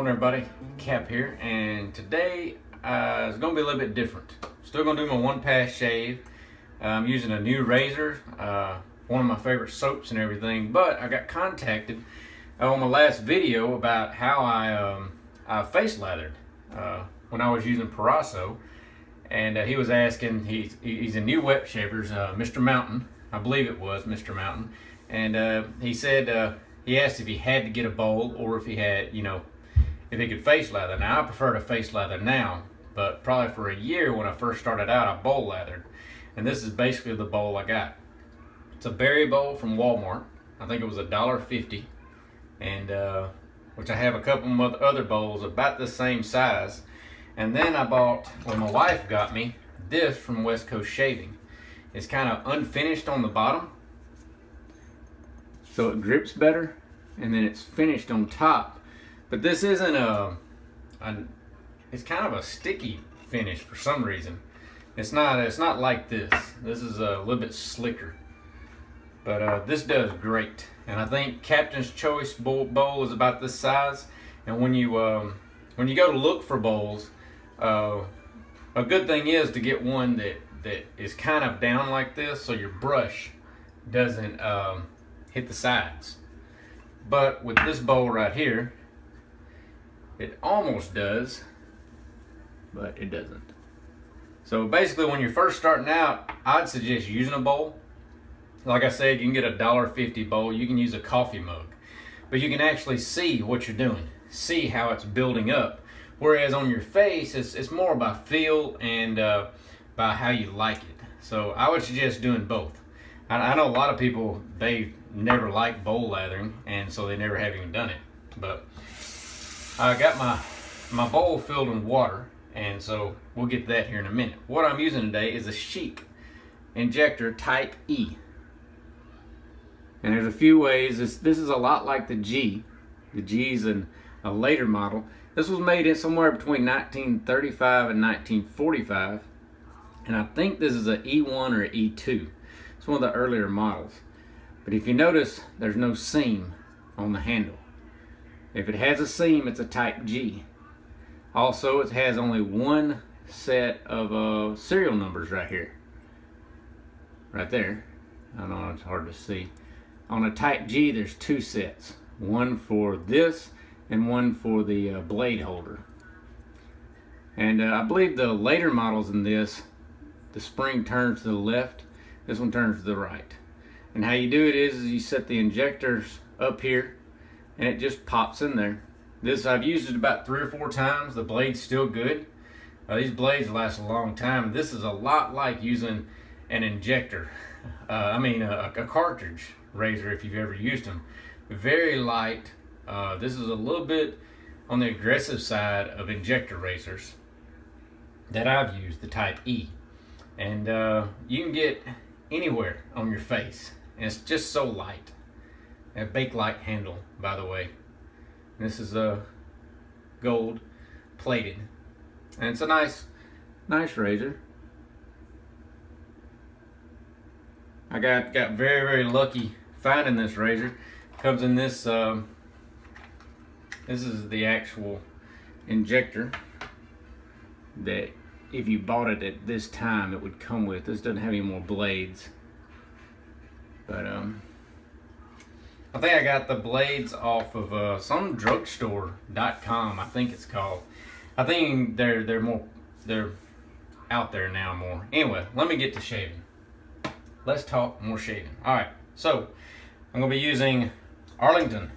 Morning everybody, Cap here, and today it's going to be a little bit different. Still going to do my one pass shave. I'm using a new razor, one of my favorite soaps and everything, but I got contacted on my last video about how I face lathered when I was using Parasso, and he was asking, he's a new wet shavers, Mr. Mountain, I believe it was Mr. Mountain, and he said, he asked if he had to get a bowl or if he had, if he could face lather. Now, I prefer to face lather now, but probably for a year when I first started out, I bowl lathered. And this is basically the bowl I got. It's a berry bowl from Walmart. I think it was $1.50. And, which I have a couple of other bowls about the same size. And then I bought, well, my wife got me this from West Coast Shaving. It's kind of unfinished on the bottom, so it grips better, and then it's finished on top. But this isn't it's kind of a sticky finish for some reason. It's not like this. This is a little bit slicker. But this does great. And I think Captain's Choice bowl is about this size. And when you go to look for bowls, a good thing is to get one that is kind of down like this, so your brush doesn't hit the sides. But with this bowl right here, it almost does, but it doesn't. So basically, when you're first starting out, I'd suggest using a bowl. Like I said, you can get a $1.50 bowl. You can use a coffee mug, but you can actually see what you're doing, see how it's building up. Whereas on your face, it's more by feel and by how you like it. So I would suggest doing both. I know a lot of people, they never like bowl lathering, and so they never have even done it. But I got my bowl filled with water, and so we'll get to that here in a minute. What I'm using today is a Schick Injector Type E. And there's a few ways. This is a lot like the G. The G's a later model. This was made in somewhere between 1935 and 1945. And I think this is an E1 or an E2. It's one of the earlier models. But if you notice, there's no seam on the handle. If it has a seam, it's a Type G. Also, it has only one set of serial numbers right here. Right there. I know it's hard to see. On a Type G, there's two sets. One for this and one for the blade holder. And I believe the later models in this, the spring turns to the left, this one turns to the right. And how you do it is you set the injectors up here and it just pops in there. This, I've used it about 3 or 4 times. The blade's still good. These blades last a long time. This is a lot like using an injector. A cartridge razor if you've ever used them. Very light. This is a little bit on the aggressive side of injector razors that I've used, the Type E. And you can get anywhere on your face, and it's just so light. A Bakelite handle, by the way. This is a gold plated, and it's a nice razor. I got very lucky finding this razor. Comes in this. This is the actual injector that if you bought it at this time, it would come with. This doesn't have any more blades. But I think I got the blades off of some drugstore.com, I think it's called. I think they're out there now more. Anyway, let me get to shaving. Let's talk more shaving. Alright, so I'm gonna be using Arlington.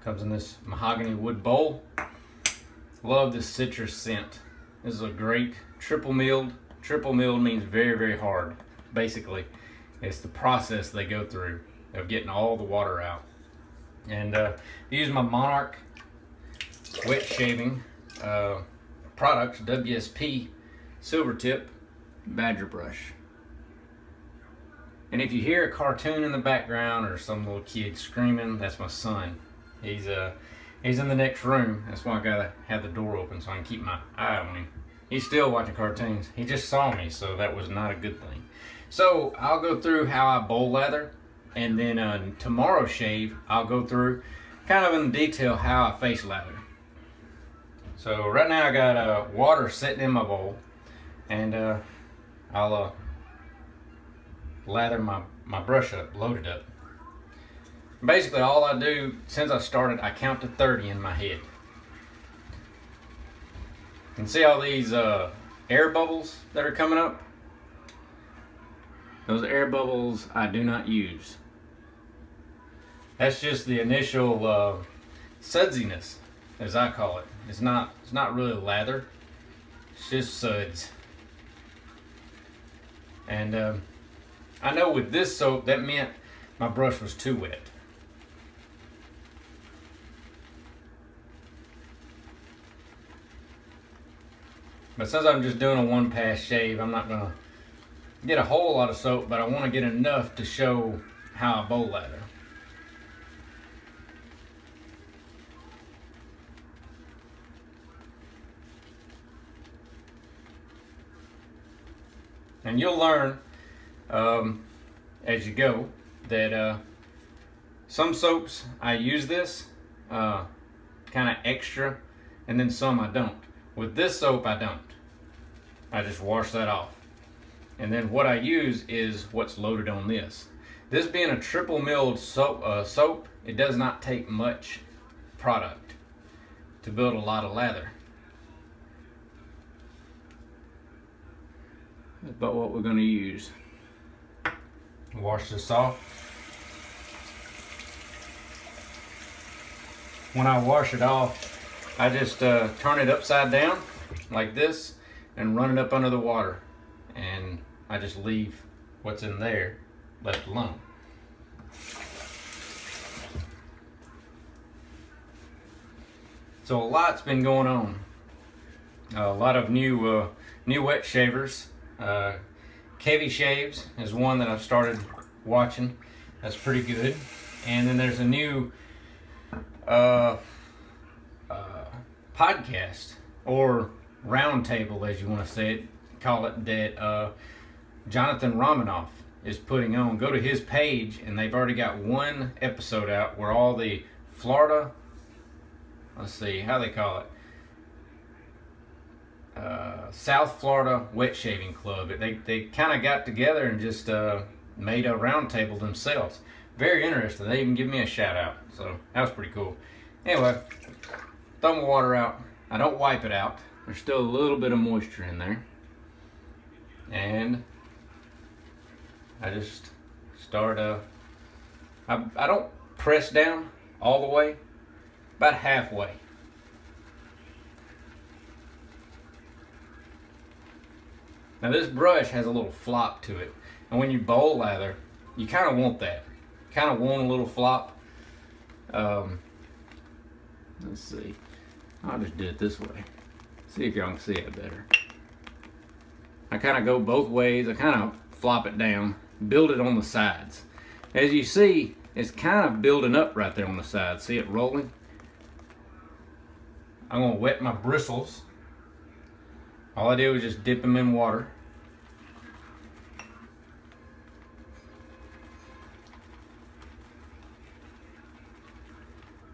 Comes in this mahogany wood bowl. Love this citrus scent. This is a great triple milled. Triple milled means very hard. Basically, it's the process they go through of getting all the water out. And I use my Monarch wet shaving products, WSP silver tip badger brush. And if you hear a cartoon in the background or some little kid screaming, that's my son. He's in the next room. That's why I gotta have the door open so I can keep my eye on him. He's still watching cartoons. He just saw me, so that was not a good thing. So I'll go through how I bowl lather, and then tomorrow's shave, I'll go through kind of in detail how I face lather. So right now I got water sitting in my bowl, and I'll lather my brush up, load it up. Basically all I do, since I started, I count to 30 in my head. You can see all these air bubbles that are coming up? Those air bubbles I do not use. That's just the initial sudsiness, as I call it. It's not really lather. It's just suds. And I know with this soap that meant my brush was too wet. But since I'm just doing a one pass shave, I'm not gonna get a whole lot of soap, but I want to get enough to show how I bowl lather. And you'll learn as you go that some soaps I use this kind of extra, and then some I don't. With this soap I don't. I just wash that off. And then what I use is what's loaded on this. This being a triple milled soap, it does not take much product to build a lot of lather. That's about what we're going to use. Wash this off. When I wash it off, I just turn it upside down like this and run it up under the water, and I just leave what's in there left alone. So a lot's been going on. A lot of new wet shavers. KV Shaves is one that I've started watching. That's pretty good. And then there's a new podcast, or round table as you want to say it, call it, that Jonathan Romanoff is putting on. Go to his page, and they've already got one episode out where all the Florida, let's see how they call it, South Florida Wet Shaving Club. They kind of got together and just made a round table themselves. Very interesting. They even give me a shout out, so that was pretty cool. Anyway, throw my water out. I don't wipe it out. There's still a little bit of moisture in there, and I just start I don't press down all the way, about halfway. Now this brush has a little flop to it, and when you bowl lather, you kind of want that. Kind of want a little flop. Let's see. I'll just do it this way. See if y'all can see it better. I kind of go both ways. I kind of flop it down, build it on the sides. As you see, it's kind of building up right there on the sides. See it rolling? I'm going to wet my bristles. All I do is just dip them in water.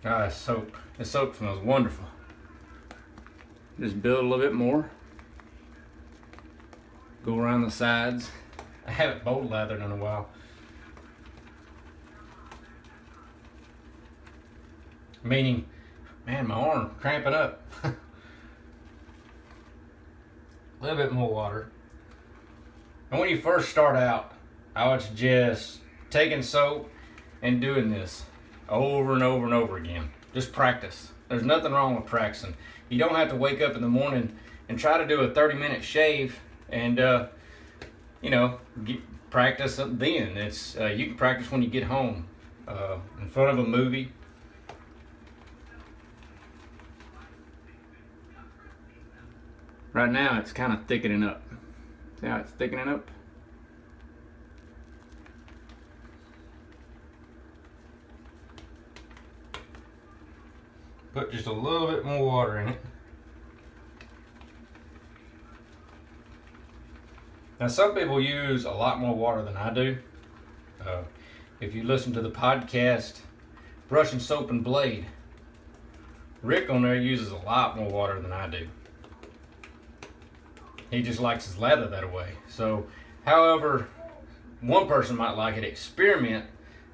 Ah, soap. This soap smells wonderful. Just build a little bit more. Go around the sides. I haven't bowl lathered in a while. Meaning, man, my arm cramping up. A little bit more water. And when you first start out, I would suggest taking soap and doing this over and over and over again. Just practice. There's nothing wrong with practicing. You don't have to wake up in the morning and try to do a 30-minute shave and practice then. It's you can practice when you get home, in front of a movie. Right now it's kind of thickening up. See how it's thickening up? Put just a little bit more water in it. Now some people use a lot more water than I do. If you listen to the podcast, Brush and Soap and Blade, Rick on there uses a lot more water than I do. He just likes his lather that way. So, however, one person might like it, experiment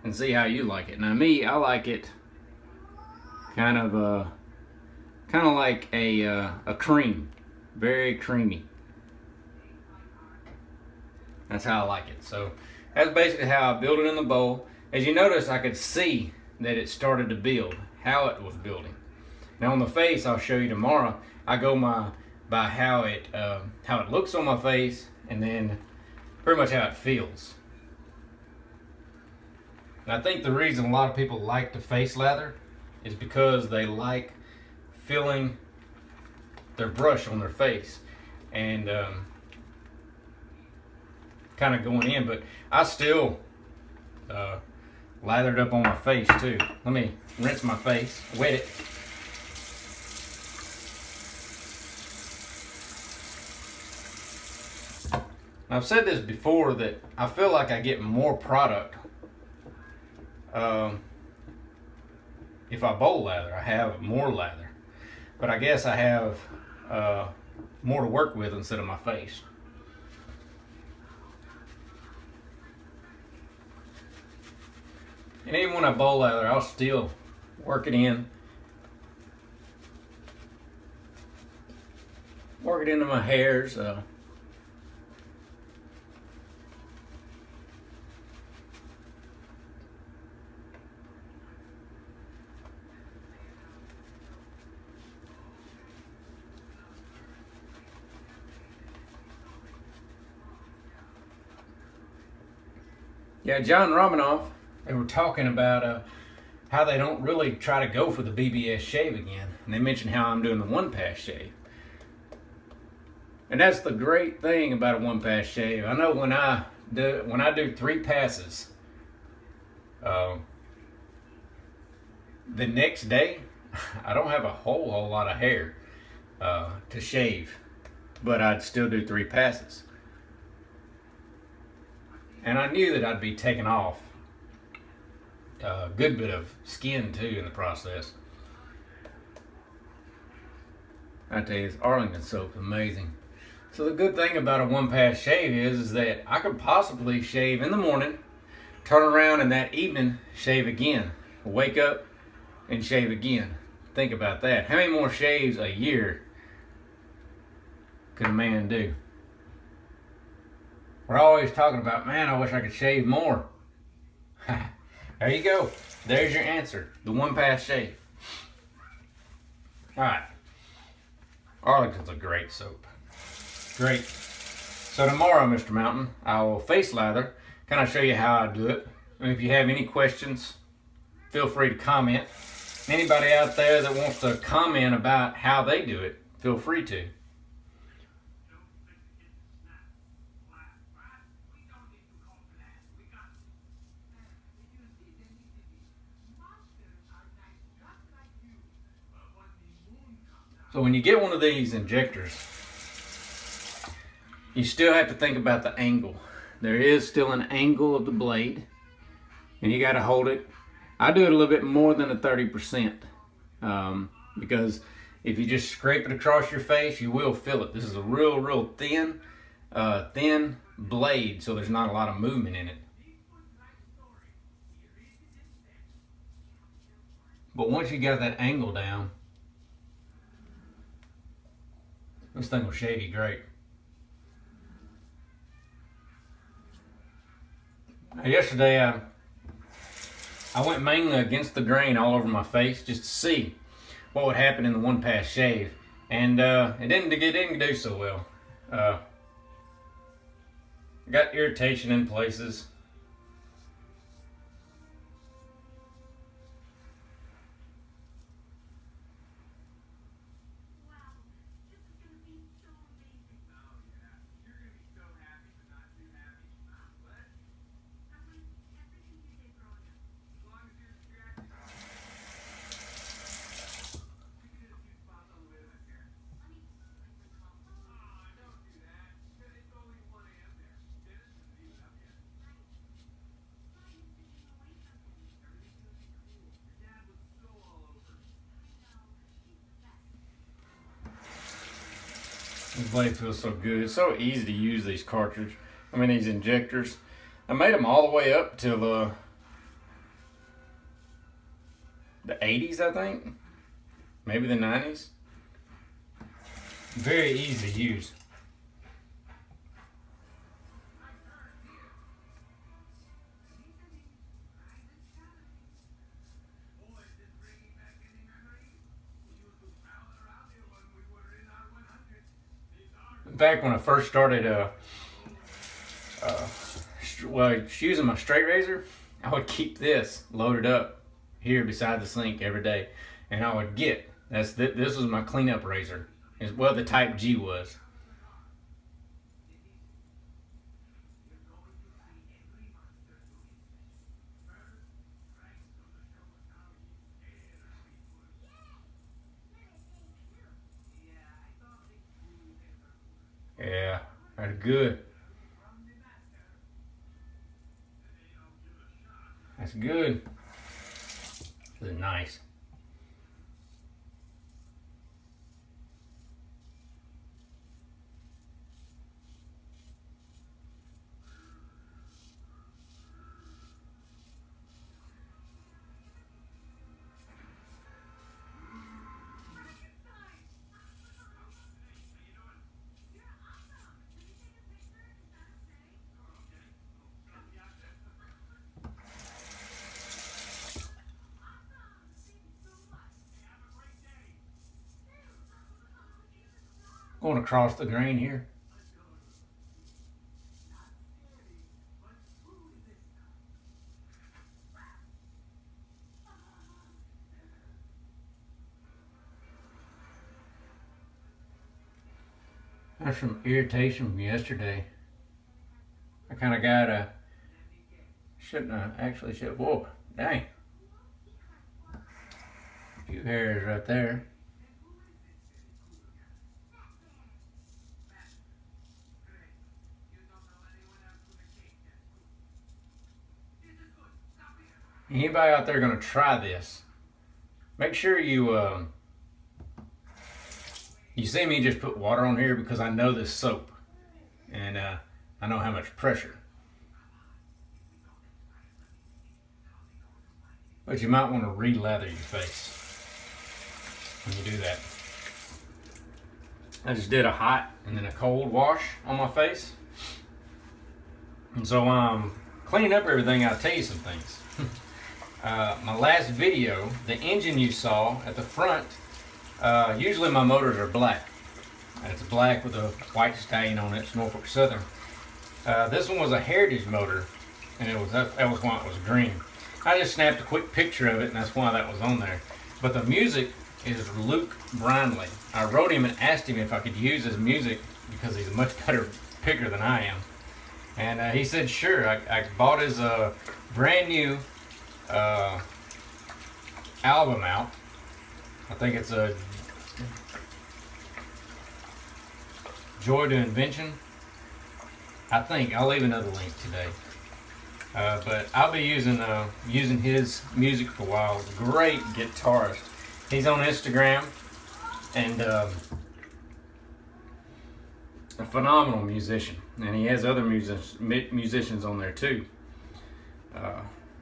and see how you like it. Now me, I like it kind of like a cream, very creamy. That's how I like it. So that's basically how I build it in the bowl. As you notice, I could see that it started to build, how it was building. Now on the face, I'll show you tomorrow. I go by how it looks on my face, and then pretty much how it feels. And I think the reason a lot of people like to face lather is because they like feeling their brush on their face and kind of going in. But I still lathered up on my face too. Let me rinse my face, wet it. I've said this before that I feel like I get more product if I bowl lather. I have more lather, but I guess I have more to work with instead of my face. And even when I bowl lather, I'll still work it in, work it into my hairs. Yeah, John Romanoff, they were talking about how they don't really try to go for the BBS shave again. And they mentioned how I'm doing the one pass shave. And that's the great thing about a one pass shave. I know when I do 3 passes, the next day I don't have a whole lot of hair to shave, but I'd still do 3 passes. And I knew that I'd be taking off a good bit of skin too in the process. I tell you, this Arlington soap's amazing. So the good thing about a one pass shave is that I could possibly shave in the morning, turn around, and that evening shave again. Wake up and shave again. Think about that. How many more shaves a year could a man do? We're always talking about, man, I wish I could shave more. There you go. There's your answer. The one pass shave. Alright. Arlington's a great soap. Great. So tomorrow, Mr. Mountain, I will face lather, kind of show you how I do it. And if you have any questions, feel free to comment. Anybody out there that wants to comment about how they do it, feel free to. So when you get one of these injectors, you still have to think about the angle. There is still an angle of the blade, and you got to hold it. I do it a little bit more than a 30%, because if you just scrape it across your face, you will feel it. This is a real thin blade, so there's not a lot of movement in it. But once you got that angle down, this thing will shave you great. Now, yesterday, I went mainly against the grain all over my face just to see what would happen in the one pass shave, and it didn't do so well. I got irritation in places. This blade feels so good. It's so easy to use these cartridges. I mean these injectors. I made them all the way up till the 80s, I think. Maybe the 90s. Very easy to use. In fact, when I first started using my straight razor, I would keep this loaded up here beside the sink every day, and I would get this was my cleanup razor. Well, the Type G was. Yeah, that's good. That's good. This is nice. Going across the grain here. That's some irritation from yesterday. I kind of got a, shouldn't have, actually should, whoa, dang. A few hairs right there. Anybody out there gonna try this, make sure you see me just put water on here because I know this soap, and I know how much pressure. But you might want to re-lather your face when you do that. I just did a hot and then a cold wash on my face, and so cleaning up everything. I'll tell you some things. My last video, the engine you saw at the front, usually my motors are black. It's black with a white stain on it. It's Norfolk Southern. This one was a Heritage motor, and that was why it was green. I just snapped a quick picture of it, and that's why that was on there. But the music is Luke Brindley. I wrote him and asked him if I could use his music because he's a much better picker than I am. And he said sure. I bought his brand new album out. I think it's a Joy to Invention. I think I'll leave another link today. But I'll be using his music for a while. Great guitarist. He's on Instagram, and a phenomenal musician. And he has other musicians on there too.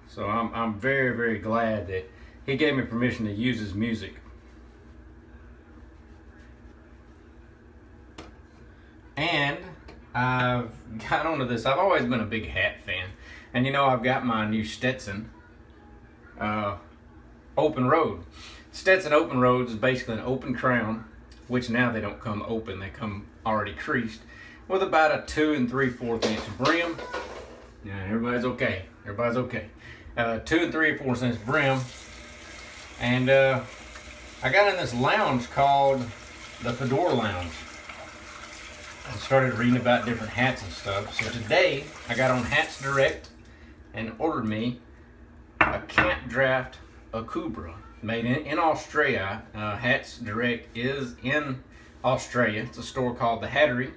So I'm very, very glad that he gave me permission to use his music. And I've got onto this. I've always been a big hat fan. And you know, I've got my new Stetson open road. Stetson open roads is basically an open crown, which now they don't come open, they come already creased, with about a 2 3/4 inch brim. Yeah, everybody's okay. Everybody's okay. 2 3/4 inch brim. And I got in this lounge called the Fedora Lounge. I started reading about different hats and stuff. So today I got on Hats Direct and ordered me a Camp Draft Akubra made in Australia. Hats Direct is in Australia. It's a store called the Hattery.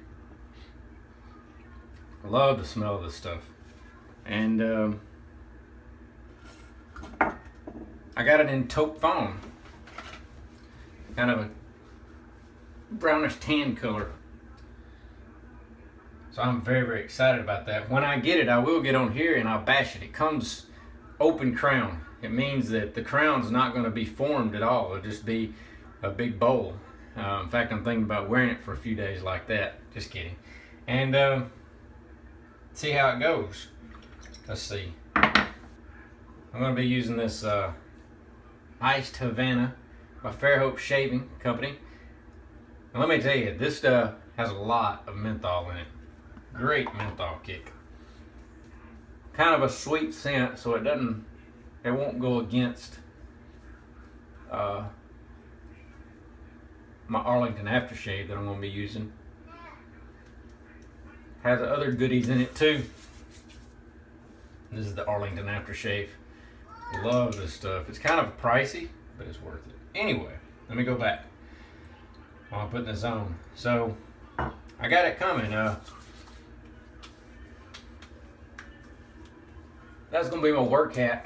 I love the smell of this stuff. And I got it in taupe fawn, kind of a brownish tan color. So I'm very, very excited about that. When I get it, I will get on here and I'll bash it. It comes open crown. It means that the crown's not going to be formed at all. It'll just be a big bowl. In fact, I'm thinking about wearing it for a few days like that. Just kidding. And see how it goes. Let's see. I'm going to be using this Iced Havana by Fairhope Shaving Company. And let me tell you, this stuff has a lot of menthol in it. Great menthol kick. Kind of a sweet scent, so it won't go against my Arlington aftershave that I'm going to be using. Has other goodies in it too. This is the Arlington aftershave. Love this stuff. It's kind of pricey, but it's worth it. Anyway, let me go back while I'm putting this on. So I got it coming. That's gonna be my work hat.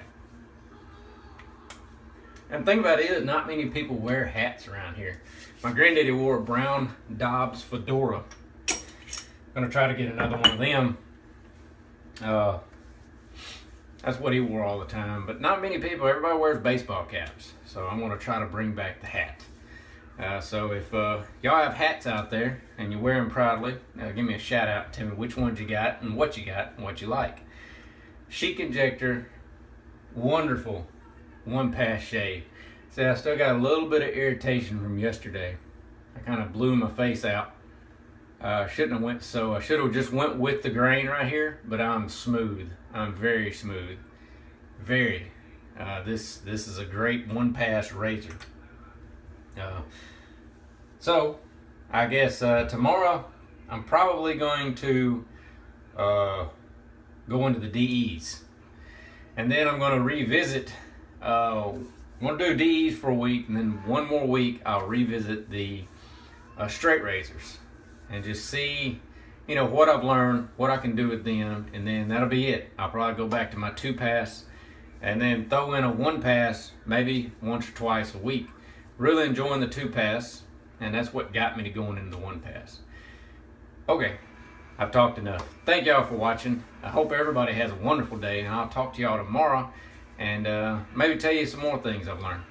And the thing about it is, not many people wear hats around here. My granddaddy wore a brown Dobbs fedora. Gonna try to get another one of them. That's what he wore all the time. But not many people. Everybody wears baseball caps. So I'm gonna try to bring back the hat. So if y'all have hats out there and you wear them proudly, give me a shout out. Tell me which ones you got and what you like. Schick Injector, wonderful one-pass shave. See, I still got a little bit of irritation from yesterday. I kind of blew my face out. I should have just went with the grain right here, but I'm smooth. I'm very smooth. Very. This is a great one-pass razor. So, I guess tomorrow I'm probably going to go into the DEs. And then I'm going to revisit, I'm going to do DEs for a week, and then one more week I'll revisit the straight razors and just see, what I've learned, what I can do with them, and then that'll be it. I'll probably go back to my 2-pass and then throw in a 1-pass maybe once or twice a week. Really enjoying the 2-pass, and that's what got me to going into the 1-pass. Okay, I've talked enough. Thank y'all for watching. I hope everybody has a wonderful day, and I'll talk to y'all tomorrow and maybe tell you some more things I've learned.